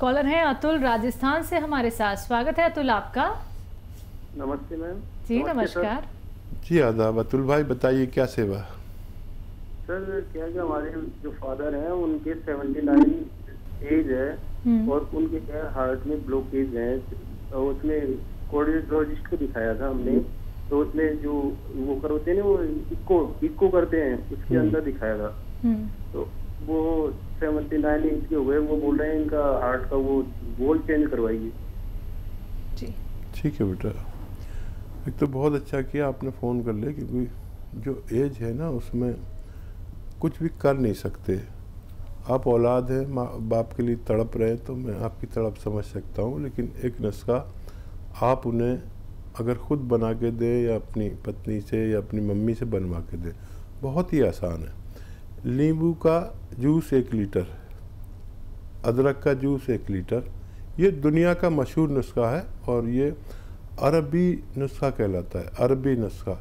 Collar हैं अतुल राजस्थान से हमारे साथ। स्वागत है अतुल आपका। नमस्ते मैम। जी नमस्कार। जी आदाब। अतुल भाई बताइए क्या सेवा। सर क्या कि हमारे जो फादर हैं उनके 79 एज है और उनके क्या हार्ट में ब्लॉकेज है। तो उसमें कार्डियोलॉजिस्ट को दिखाया था हमने, तो उसमें जो वो करते हैं ना, वो इको करते हैं, उसके अंदर दिखाया था। तो वो 79 एज के हो गए, वो बोल रहे हैं इनका हार्ट का वो वॉल चेंज करवाइए। जी ठीक है बेटा, एक तो बहुत अच्छा किया आपने फ़ोन कर लिया, क्योंकि जो एज है ना उसमें कुछ भी कर नहीं सकते। आप औलाद हैं, माँ बाप के लिए तड़प रहे हैं, तो मैं आपकी तड़प समझ सकता हूँ, लेकिन एक नुस्खा आप उन्हें अगर ख़ुद बना के दें या अपनी पत्नी से या अपनी मम्मी से बनवा के दें, बहुत ही आसान है। नींबू का जूस 1 लीटर, अदरक का जूस 1 लीटर, ये दुनिया का मशहूर नुस्खा है और ये अरबी नुस्खा कहलाता है। अरबी नुस्खा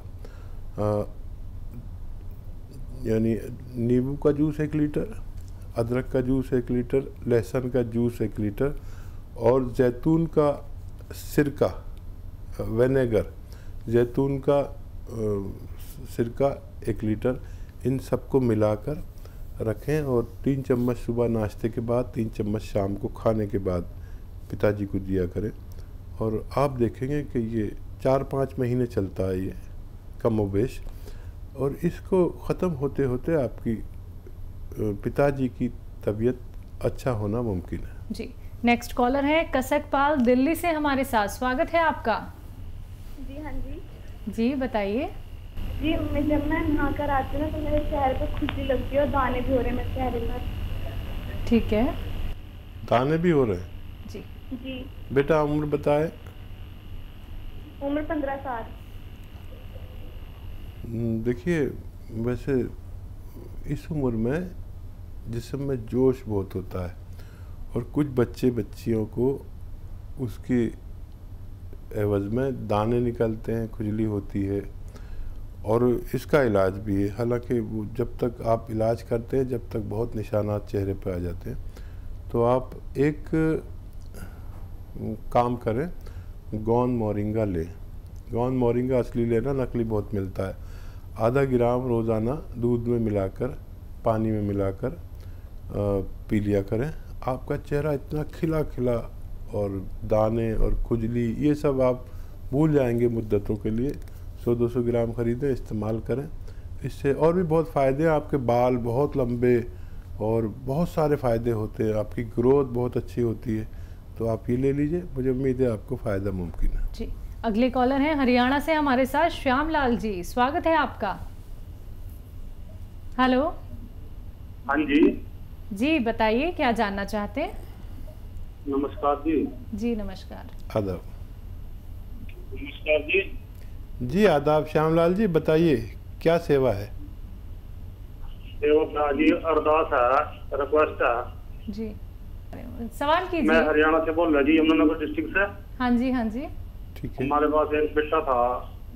यानी नींबू का जूस 1 लीटर, अदरक का जूस 1 लीटर, लहसुन का जूस 1 लीटर और जैतून का सिरका, विनेगर, जैतून का सिरका 1 लीटर, इन सबको मिलाकर रखें और 3 चम्मच सुबह नाश्ते के बाद, 3 चम्मच शाम को खाने के बाद पिताजी को दिया करें। और आप देखेंगे कि ये 4-5 महीने चलता है ये कमोबेश, और इसको ख़त्म होते होते आपकी पिताजी की तबीयत अच्छा होना मुमकिन है। जी नेक्स्ट कॉलर है कसकपाल दिल्ली से हमारे साथ। स्वागत है आपका। जी हाँ जी। जी बताइए। जी जब मैं नहा कर आती हूँ तो मेरे चेहरे पर खुजली लगती है और दाने भी हो रहे हैं मेरे चेहरे पर। ठीक है। दाने भी हो रहे हैं? जी जी। बेटा उम्र बताए। उम्र 15 साल। देखिए, वैसे इस उम्र में जिस्म में जोश बहुत होता है और कुछ बच्चियों को उसके एवज में दाने निकलते हैं, खुजली होती है और इसका इलाज भी है। हालांकि वो जब तक आप इलाज करते हैं, जब तक बहुत निशानात चेहरे पर आ जाते हैं, तो आप एक काम करें, गौन मोरिंगा लें। गौन मोरिंगा असली लेना, नकली बहुत मिलता है। आधा ग्राम रोज़ाना दूध में मिलाकर, पानी में मिलाकर पी लिया करें। आपका चेहरा इतना खिला खिला और दाने और खुजली ये सब आप भूल जाएंगे मुद्दतों के लिए। 100-200 ग्राम ख़रीदें, इस्तेमाल करें। इससे और भी बहुत फ़ायदे हैं। आपके बाल बहुत लंबे और बहुत सारे फ़ायदे होते हैं, आपकी ग्रोथ बहुत अच्छी होती है। तो आप ये ले लीजिए, मुझे उम्मीद है आपको फ़ायदा मुमकिन है। जी अगले कॉलर हैं हरियाणा से हमारे साथ श्याम लाल जी। स्वागत है आपका। हेलो। हाँ जी। जी बताइए क्या जानना चाहते हैं। नमस्कार जी। जी नमस्कार। आदाब। नमस्कार जी। जी आदाब श्यामलाल जी, बताइए क्या सेवा है। सेवा जी अरदास है, रिक्वेस्ट है जी, सवाल कीजिए। मैं हरियाणा से बोल रहा जी, यमुनानगर डिस्ट्रिक्ट से। हाँ जी हाँ जी। ठीक है। हमारे पास एक बेटा था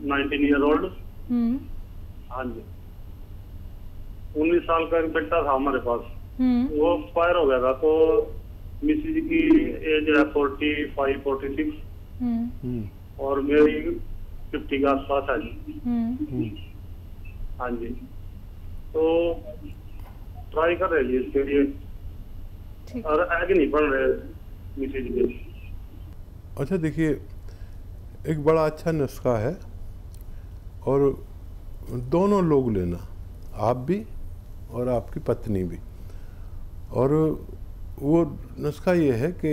19 ईयर ओल्ड। हाँ जी, 19 साल का एक बेटा था हमारे पास। वो एक्सपायर हो गया था, तो मिसेज की एज है 45-46 और मेरी 50 के आसपास है जी। हाँ जी, तो ट्राई कर रहे जी इसके लिए, और आगे नहीं बढ़ रहे मिसेज के। अच्छा देखिए, एक बड़ा अच्छा नुस्खा है और दोनों लोग लेना, आप भी और आपकी पत्नी भी। और वो नुस्खा ये है कि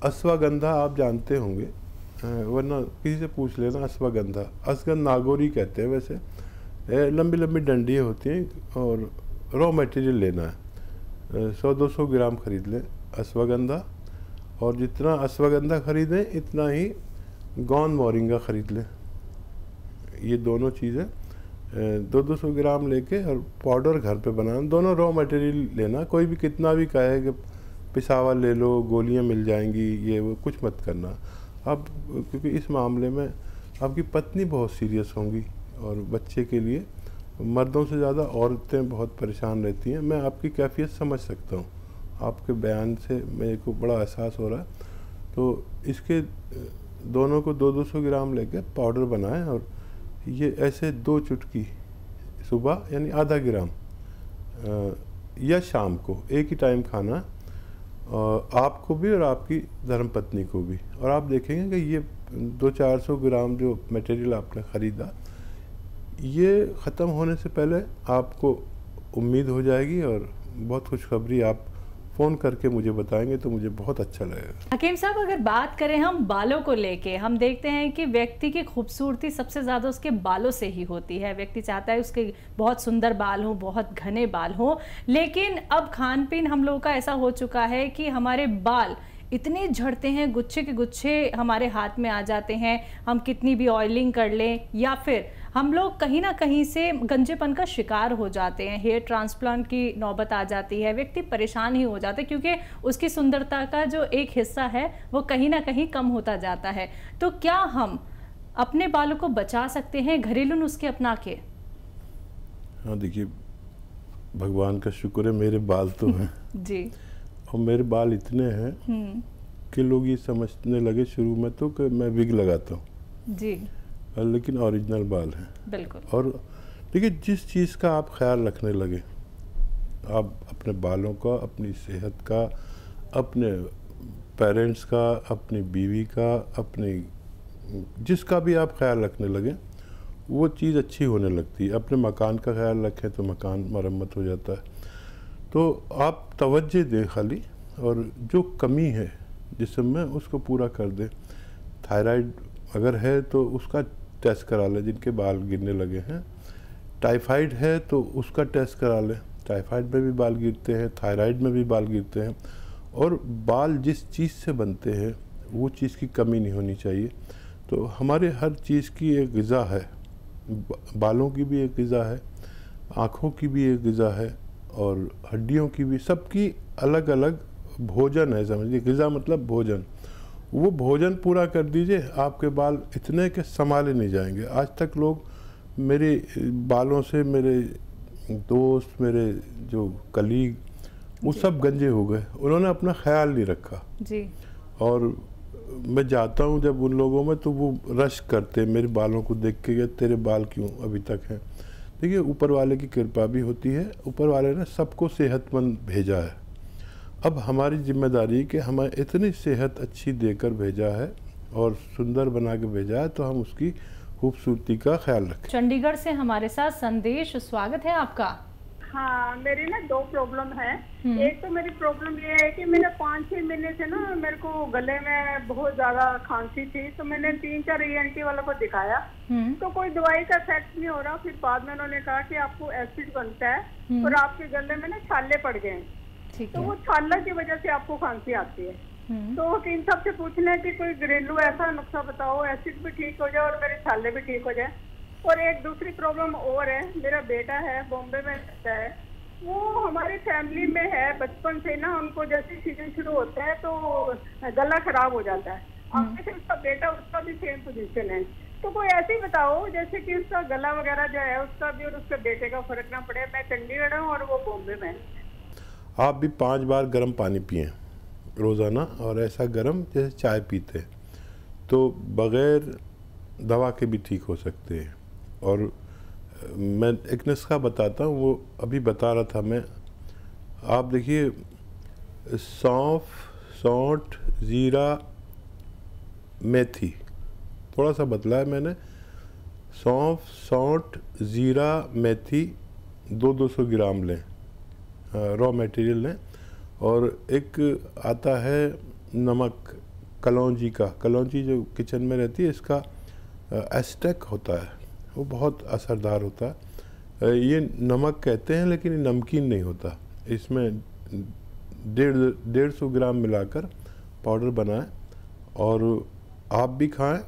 अश्वगंधा आप जानते होंगे, वरना किसी से पूछ लेना। अश्वगंधा, अश्वगंध नागौरी कहते हैं वैसे, लंबी लंबी डंडियाँ होती हैं और रॉ मटेरियल लेना है। 100-200 ग्राम खरीद लें अश्वगंधा, और जितना अश्वगंधा खरीदें इतना ही गौन मोरिंगा खरीद लें। ये दोनों चीज़ें 200-200 ग्राम लेके और पाउडर घर पे बनाना। दोनों रॉ मटेरियल लेना, कोई भी कितना भी कहे कि पिसावा ले लो, गोलियां मिल जाएंगी, ये वो कुछ मत करना अब, क्योंकि इस मामले में आपकी पत्नी बहुत सीरियस होंगी और बच्चे के लिए मर्दों से ज़्यादा औरतें बहुत परेशान रहती हैं। मैं आपकी कैफियत समझ सकता हूँ आपके बयान से मेरे को बड़ा एहसास हो रहा है। तो इसके दोनों को 200 ग्राम लेके पाउडर बनाएं और ये ऐसे 2 चुटकी सुबह यानी आधा ग्राम या शाम को एक ही टाइम खाना, आपको भी और आपकी धर्मपत्नी को भी। और आप देखेंगे कि ये 200-400 ग्राम जो मटेरियल आपने ख़रीदा, ये ख़त्म होने से पहले आपको उम्मीद हो जाएगी और बहुत खुशखबरी आप फ़ोन करके मुझे बताएंगे तो मुझे बहुत अच्छा लगेगा। हकीम साहब, अगर बात करें हम बालों को लेके, हम देखते हैं कि व्यक्ति की खूबसूरती सबसे ज़्यादा उसके बालों से ही होती है। व्यक्ति चाहता है उसके बहुत सुंदर बाल हों, बहुत घने बाल हों, लेकिन अब खान पीन हम लोगों का ऐसा हो चुका है कि हमारे बाल इतने झड़ते हैं, गुच्छे के गुच्छे हमारे हाथ में आ जाते हैं। हम कितनी भी ऑयलिंग कर लें या फिर हम लोग कहीं ना कहीं से गंजेपन का शिकार हो जाते हैं। हेयर ट्रांसप्लांट की नौबत आ जाती है, व्यक्ति परेशान ही हो जाता है क्योंकि उसकी सुंदरता का जो एक हिस्सा है वो कहीं ना कहीं कम होता जाता है। तो क्या हम अपने बालों को बचा सकते हैं घरेलू नुस्खे अपना के? हाँ, देखिए, भगवान का शुक्र है मेरे बाल तो हैं जी। और मेरे बाल इतने हैं कि लोग ये समझने लगे शुरू में तो कि मैं विग लगाता हूँ जी, लेकिन ओरिजिनल बाल हैं। बिल्कुल। और देखिए, जिस चीज़ का आप ख्याल रखने लगे, आप अपने बालों का, अपनी सेहत का, अपने पेरेंट्स का, अपनी बीवी का, अपनी जिसका भी आप ख्याल रखने लगे, वो चीज़ अच्छी होने लगती है। अपने मकान का ख्याल रखें तो मकान मरम्मत हो जाता है। तो आप तवज्जो दें खाली, और जो कमी है जिस्म में उसको पूरा कर दें। थायराइड अगर है तो उसका टेस्ट करा लें, जिनके बाल गिरने लगे हैं। टाइफाइड है तो उसका टेस्ट करा लें, टाइफाइड में भी बाल गिरते हैं, थायराइड में भी बाल गिरते हैं। और बाल जिस चीज़ से बनते हैं वो चीज़ की कमी नहीं होनी चाहिए। तो हमारे हर चीज़ की एक ग़िज़ा है, बालों की भी एक ग़िज़ा है, आँखों की भी एक ग़िज़ा है, और हड्डियों की भी, सबकी अलग अलग भोजन है। समझिए, ग़िज़ा मतलब भोजन। वो भोजन पूरा कर दीजिए, आपके बाल इतने के संभाले नहीं जाएंगे। आज तक लोग मेरे बालों से, मेरे दोस्त, मेरे जो कलीग, वो सब गंजे हो गए। उन्होंने अपना ख्याल नहीं रखा जी। और मैं जाता हूँ जब उन लोगों में तो वो रश करते मेरे बालों को देख के, तेरे बाल क्यों अभी तक हैं। देखिए, ऊपर वाले की कृपा भी होती है, ऊपर वाले ने सबको सेहतमंद भेजा है। अब हमारी जिम्मेदारी कि हमें इतनी सेहत अच्छी देकर भेजा है और सुंदर बना के भेजा है, तो हम उसकी खूबसूरती का ख्याल रखें। चंडीगढ़ से हमारे साथ संदेश, स्वागत है आपका। हाँ, मेरी ना 2 प्रॉब्लम है। एक तो मेरी प्रॉब्लम ये है कि मैंने 5-6 महीने से ना मेरे को गले में बहुत ज्यादा खांसी थी, तो मैंने 3-4 ENT वालों को दिखाया, तो कोई दवाई का इफेक्ट नहीं हो रहा। फिर बाद में उन्होंने कहा कि आपको एसिड बनता है और आपके गले में ना छाले पड़ गए, तो वो छाला की वजह से आपको खांसी आती है। तो वकील साहब से पूछना है कि कोई घरेलू ऐसा नुस्खा बताओ, एसिड भी ठीक हो जाए और मेरे छाले भी ठीक हो जाए। और एक दूसरी प्रॉब्लम और है, मेरा बेटा है, बॉम्बे में रहता है, वो हमारी फैमिली में है बचपन से ना, उनको जैसे सीजन शुरू होता है तो गला खराब हो जाता है। अब से उसका बेटा, उसका भी सेम पोजीशन है, तो कोई ऐसे ही बताओ जैसे कि उसका गला वगैरह जो है उसका भी और उसके बेटे का फर्क ना पड़े। मैं चंडीगढ़ हूँ और वो बॉम्बे में। आप भी 5 बार गर्म पानी पिएं रोज़ाना, और ऐसा गर्म जैसे चाय पीते हैं, तो बग़ैर दवा के भी ठीक हो सकते हैं। और मैं एक नुस्खा बताता हूँ, वो अभी बता रहा था मैं। आप देखिए, सौंफ, सौंठ, ज़ीरा, मेथी, थोड़ा सा बदला है मैंने। सौंफ, सौंठ, ज़ीरा, मेथी 200 ग्राम लें, रॉ मटेरियल लें। और एक आता है नमक कलौंजी का, कलौंजी जो किचन में रहती है, इसका एस्टेक होता है, वो बहुत असरदार होता है। ये नमक कहते हैं लेकिन ये नमकीन नहीं होता। इसमें 150 ग्राम मिलाकर पाउडर बनाएं और आप भी खाएं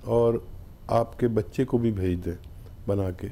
और आपके बच्चे को भी भेज दें बना के।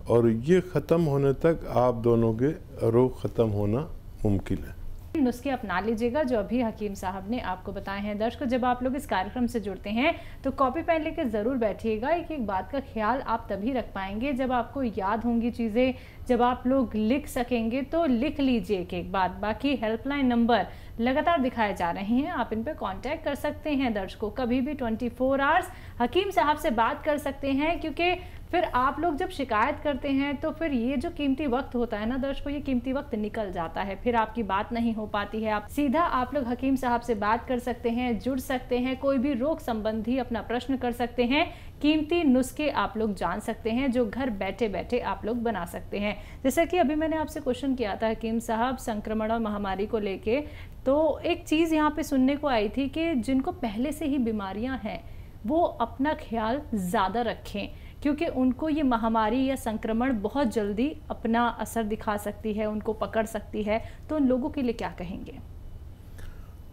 और ये ख़त्म होने तक आप दोनों के रोग ख़त्म होना मुमकिन है। नुस्खे अपना लीजिएगा जो अभी हकीम साहब ने आपको बताए हैं। दर्शकों, जब आप लोग इस कार्यक्रम से जुड़ते हैं तो कॉपी पेन लेकर ज़रूर बैठिएगा। एक बात का ख्याल आप तभी रख पाएंगे जब आपको याद होंगी चीज़ें, जब आप लोग लिख सकेंगे। तो लिख लीजिए एक बात। बाकी हेल्पलाइन नंबर लगातार दिखाए जा रहे हैं, आप इन पर कांटेक्ट कर सकते हैं। दर्शकों, कभी भी 24 आवर्स हकीम साहब से बात कर सकते हैं, क्योंकि फिर आप लोग जब शिकायत करते हैं तो फिर ये जो कीमती वक्त होता है ना दर्शकों, ये कीमती वक्त निकल जाता है, फिर आपकी बात नहीं हो पाती है। आप सीधा आप लोग हकीम साहब से बात कर सकते हैं, जुड़ सकते हैं, कोई भी रोग संबंधी अपना प्रश्न कर सकते हैं, कीमती नुस्खे आप लोग जान सकते हैं जो घर बैठे बैठे आप लोग बना सकते हैं। जैसे कि अभी मैंने आपसे क्वेश्चन किया था हकीम साहब संक्रमण और महामारी को लेके, तो एक चीज़ यहाँ पे सुनने को आई थी कि जिनको पहले से ही बीमारियाँ हैं वो अपना ख्याल ज़्यादा रखें, क्योंकि उनको ये महामारी या संक्रमण बहुत जल्दी अपना असर दिखा सकती है, उनको पकड़ सकती है। तो उन लोगों के लिए क्या कहेंगे?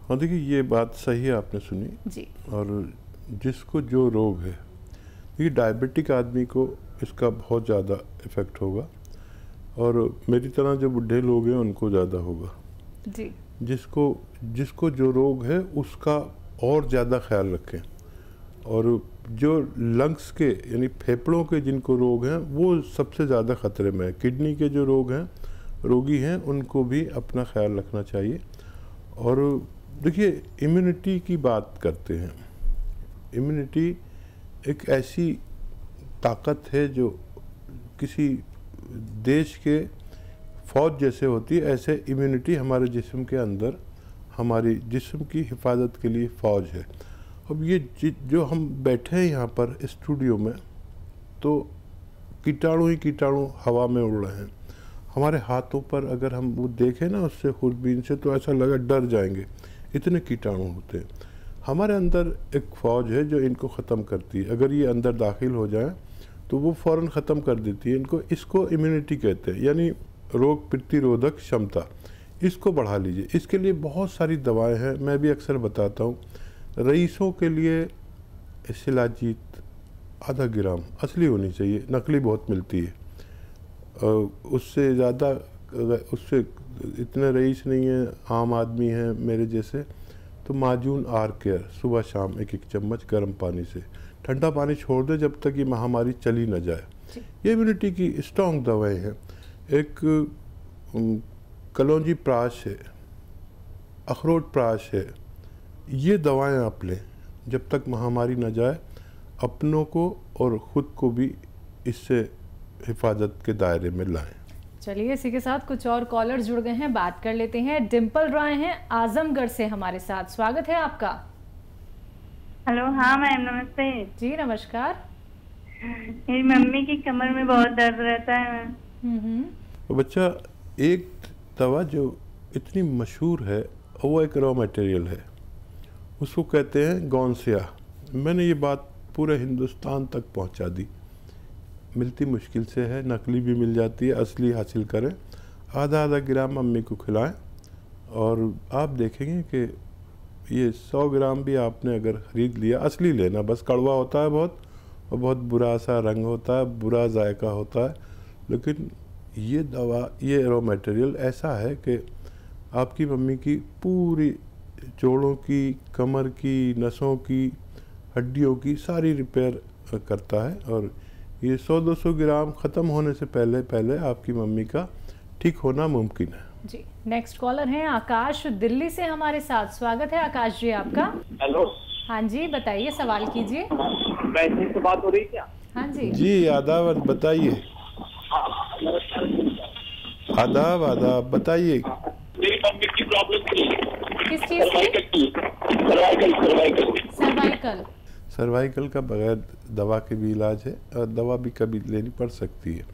हाँ देखिए, ये बात सही है, आपने सुनी जी। और जिसको जो रोग है, देखिए डायबिटिक आदमी को इसका बहुत ज़्यादा इफ़ेक्ट होगा और मेरी तरह जो बूढ़े लोग हैं उनको ज़्यादा होगा जी। जिसको जो रोग है उसका और ज़्यादा ख्याल रखें। और जो लंग्स के यानी फेफड़ों के जिनको रोग हैं वो सबसे ज़्यादा ख़तरे में है। किडनी के जो रोगी हैं उनको भी अपना ख्याल रखना चाहिए। और देखिए, इम्यूनिटी की बात करते हैं। इम्यूनिटी एक ऐसी ताकत है जो किसी देश के फौज जैसे होती है, ऐसे इम्यूनिटी हमारे जिस्म के अंदर हमारी जिस्म की हिफाजत के लिए फ़ौज है। अब ये जो हम बैठे हैं यहाँ पर स्टूडियो में, तो कीटाणु ही कीटाणु हवा में उड़ रहे हैं। हमारे हाथों पर अगर हम वो देखें ना उससे खुरबीन से, तो ऐसा लगा डर जाएंगे, इतने कीटाणु होते हैं। हमारे अंदर एक फ़ौज है जो इनको ख़त्म करती है। अगर ये अंदर दाखिल हो जाए तो वो फ़ौरन ख़त्म कर देती है इनको। इसको इम्यूनिटी कहते हैं, यानी रोग प्रतिरोधक क्षमता। इसको बढ़ा लीजिए। इसके लिए बहुत सारी दवाएं हैं, मैं भी अक्सर बताता हूँ। रईसों के लिए शिलाजीत आधा ग्राम असली होनी चाहिए, नकली बहुत मिलती है। उससे ज़्यादा, उससे इतने रईस नहीं है, आम आदमी हैं मेरे जैसे, तो माजून आर केयर सुबह शाम 1-1 चम्मच गर्म पानी से, ठंडा पानी छोड़ दे जब तक ये महामारी चली न जाए। ये इम्यूनिटी की स्ट्रॉन्ग दवाएं हैं। एक कलौंजी प्राश है, अखरोट प्राश है, ये दवाएं आप लें जब तक महामारी न जाए, अपनों को और ख़ुद को भी इससे हिफाजत के दायरे में लाएं। चलिए, इसी के साथ कुछ और कॉलर्स जुड़ गए हैं, बात कर लेते हैं। डिम्पल रॉय हैं आजमगढ़ से हमारे साथ, स्वागत है आपका। हेलो, हाँ मैम नमस्ते। जी नमस्कार। मेरी मम्मी की कमर में बहुत दर्द रहता है मैम। तो बच्चा, एक दवा जो इतनी मशहूर है वो एक रॉ मटेरियल है, उसको कहते हैं गौनसिया। मैंने ये बात पूरे हिंदुस्तान तक पहुंचा दी। मिलती मुश्किल से है, नकली भी मिल जाती है, असली हासिल करें। आधा ग्राम मम्मी को खिलाएं और आप देखेंगे कि ये 100 ग्राम भी आपने अगर ख़रीद लिया, असली लेना, बस कड़वा होता है बहुत और बहुत बुरा सा रंग होता है, बुरा जायका होता है। लेकिन ये दवा, ये रॉ मटेरियल ऐसा है कि आपकी मम्मी की पूरी जोड़ों की, कमर की, नसों की, हड्डियों की सारी रिपेयर करता है। और ये 100-200 ग्राम ख़त्म होने से पहले पहले आपकी मम्मी का ठीक होना मुमकिन है। जी। नेक्स्ट कॉलर हैं आकाश दिल्ली से हमारे साथ, स्वागत है आकाश जी आपका। हेलो। हाँ जी, बताइए, सवाल कीजिए। वैसे से बात हो रही क्या? हाँ जी जी, आदाब, बताइए। आदाब बताइए। मेरी मम्मी की प्रॉब्लम थी। किस चीज़ की? सर्वाइकल का बगैर दवा के भी इलाज है और दवा भी कभी लेनी पड़ सकती है।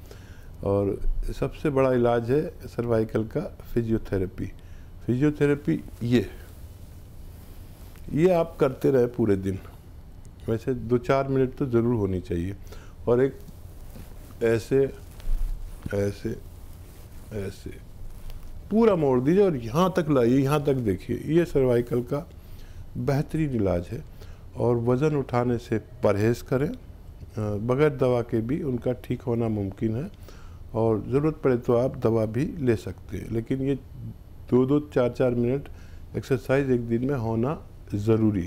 और सबसे बड़ा इलाज है सर्वाइकल का फिजियोथेरेपी। फिजियोथेरेपी ये आप करते रहे पूरे दिन, वैसे 2-4 मिनट तो ज़रूर होनी चाहिए। और एक ऐसे ऐसे ऐसे पूरा मोड़ दीजिए और यहाँ तक लाइए, यहाँ तक देखिए। ये सर्वाइकल का बेहतरीन इलाज है। और वज़न उठाने से परहेज़ करें, बगैर दवा के भी उनका ठीक होना मुमकिन है। और ज़रूरत पड़े तो आप दवा भी ले सकते हैं, लेकिन ये 2-2 4-4 मिनट एक्सरसाइज एक दिन में होना ज़रूरी